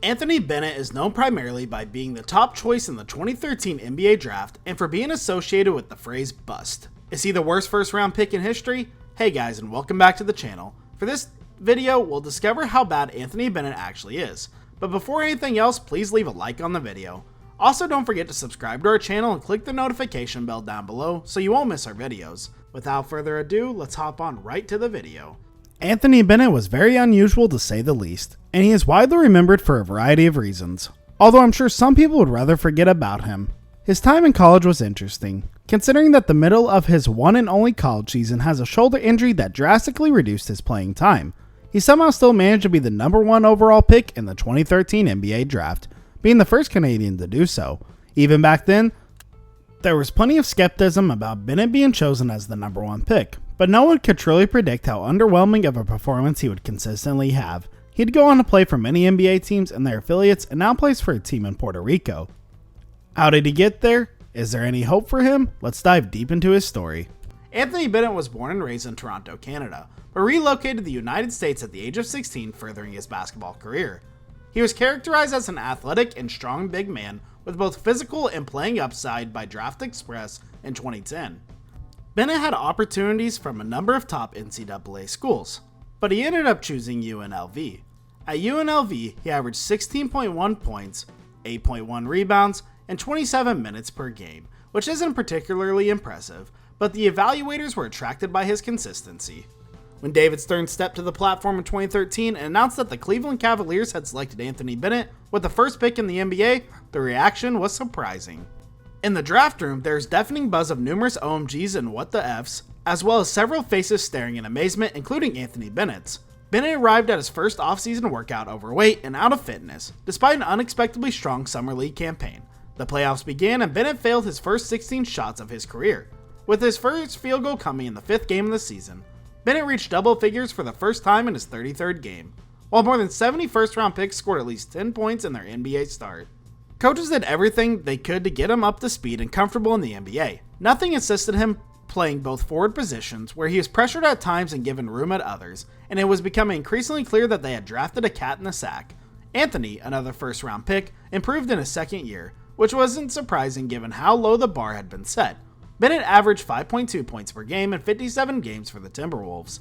Anthony Bennett is known primarily by being the top choice in the 2013 NBA draft and for being associated with the phrase bust. Is he the worst first round pick in history? Hey guys, and welcome back to the channel. For this video, we'll discover how bad Anthony Bennett actually is. But before anything else, please leave a like on the video. Also, don't forget to subscribe to our channel and click the notification bell down below so you won't miss our videos. Without further ado, let's hop on right to the video. Anthony Bennett was very unusual to say the least, and he is widely remembered for a variety of reasons, although I'm sure some people would rather forget about him. His time in college was interesting, considering that the middle of his one and only college season has a shoulder injury that drastically reduced his playing time. He somehow still managed to be the #1 overall pick in the 2013 NBA draft, being the first Canadian to do so. Even back then, there was plenty of skepticism about Bennett being chosen as the #1 pick, but no one could truly predict how underwhelming of a performance he would consistently have. He'd go on to play for many NBA teams and their affiliates and now plays for a team in Puerto Rico. How did he get there? Is there any hope for him? Let's dive deep into his story. Anthony Bennett was born and raised in Toronto, Canada, but relocated to the United States at the age of 16, furthering his basketball career. He was characterized as an athletic and strong big man with both physical and playing upside by Draft Express in 2010. Bennett had opportunities from a number of top NCAA schools, but he ended up choosing UNLV. At UNLV, he averaged 16.1 points, 8.1 rebounds, and 27 minutes per game, which isn't particularly impressive, but the evaluators were attracted by his consistency. When David Stern stepped to the platform in 2013 and announced that the Cleveland Cavaliers had selected Anthony Bennett with the first pick in the NBA, the reaction was surprising. In the draft room, there's deafening buzz of numerous OMGs and what the Fs, as well as several faces staring in amazement, including Anthony Bennett's. Bennett arrived at his first offseason workout overweight and out of fitness, despite an unexpectedly strong summer league campaign. The playoffs began and Bennett failed his first 16 shots of his career, with his first field goal coming in the 5th game of the season. Bennett reached double figures for the first time in his 33rd game, while more than 70 first-round picks scored at least 10 points in their NBA start. Coaches did everything they could to get him up to speed and comfortable in the NBA. Nothing assisted him playing both forward positions, where he was pressured at times and given room at others, and it was becoming increasingly clear that they had drafted a cat in the sack. Anthony, another first-round pick, improved in his second year, which wasn't surprising given how low the bar had been set. Bennett averaged 5.2 points per game in 57 games for the Timberwolves,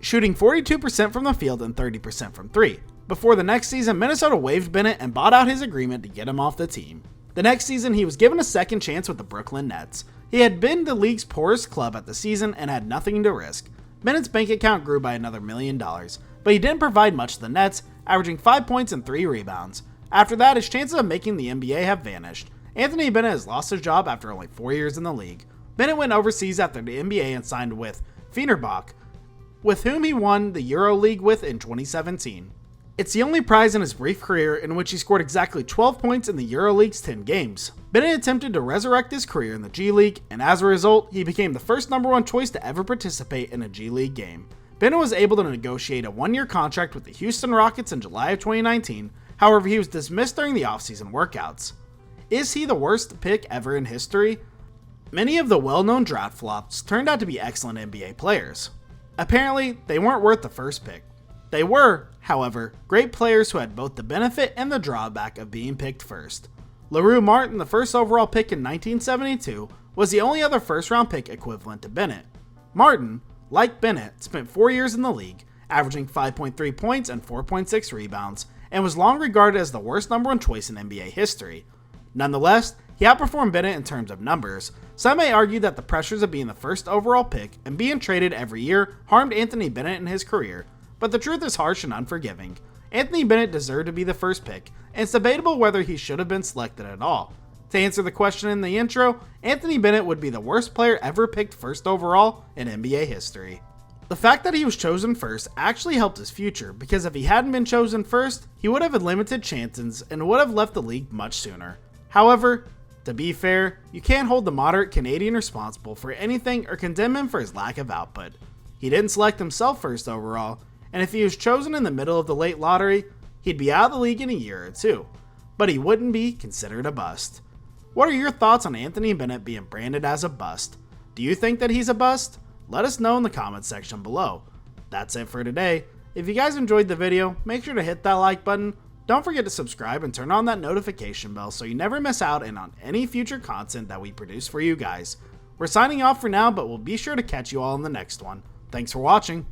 shooting 42% from the field and 30% from 3. Before the next season, Minnesota waived Bennett and bought out his agreement to get him off the team. The next season, he was given a second chance with the Brooklyn Nets. He had been the league's poorest club at the season and had nothing to risk. Bennett's bank account grew by another $1 million, but he didn't provide much to the Nets, averaging 5 points and 3 rebounds. After that, his chances of making the NBA have vanished. Anthony Bennett has lost his job after only 4 years in the league. Bennett went overseas after the NBA and signed with Fenerbahce, with whom he won the EuroLeague with in 2017. It's the only prize in his brief career in which he scored exactly 12 points in the EuroLeague's 10 games. Bennett attempted to resurrect his career in the G League, and as a result, he became the first #1 choice to ever participate in a G League game. Bennett was able to negotiate a 1-year contract with the Houston Rockets in July of 2019, however he was dismissed during the offseason workouts. Is he the worst pick ever in history? Many of the well-known draft flops turned out to be excellent NBA players. Apparently, they weren't worth the first pick. They were, however, great players who had both the benefit and the drawback of being picked first. LaRue Martin, the first overall pick in 1972, was the only other first-round pick equivalent to Bennett. Martin, like Bennett, spent 4 years in the league, averaging 5.3 points and 4.6 rebounds, and was long regarded as the worst #1 choice in NBA history. Nonetheless, he outperformed Bennett in terms of numbers. Some may argue that the pressures of being the first overall pick and being traded every year harmed Anthony Bennett in his career, but the truth is harsh and unforgiving. Anthony Bennett deserved to be the first pick, and it's debatable whether he should have been selected at all. To answer the question in the intro, Anthony Bennett would be the worst player ever picked first overall in NBA history. The fact that he was chosen first actually helped his future, because if he hadn't been chosen first, he would have had limited chances and would have left the league much sooner. However, to be fair, you can't hold the moderate Canadian responsible for anything or condemn him for his lack of output. He didn't select himself first overall, and if he was chosen in the middle of the late lottery, he'd be out of the league in a year or two, but he wouldn't be considered a bust. What are your thoughts on Anthony Bennett being branded as a bust? Do you think that he's a bust? Let us know in the comments section below. That's it for today. If you guys enjoyed the video, make sure to hit that like button, Don't forget to subscribe and turn on that notification bell so you never miss out on any future content that we produce for you guys. We're signing off for now, but we'll be sure to catch you all in the next one. Thanks for watching.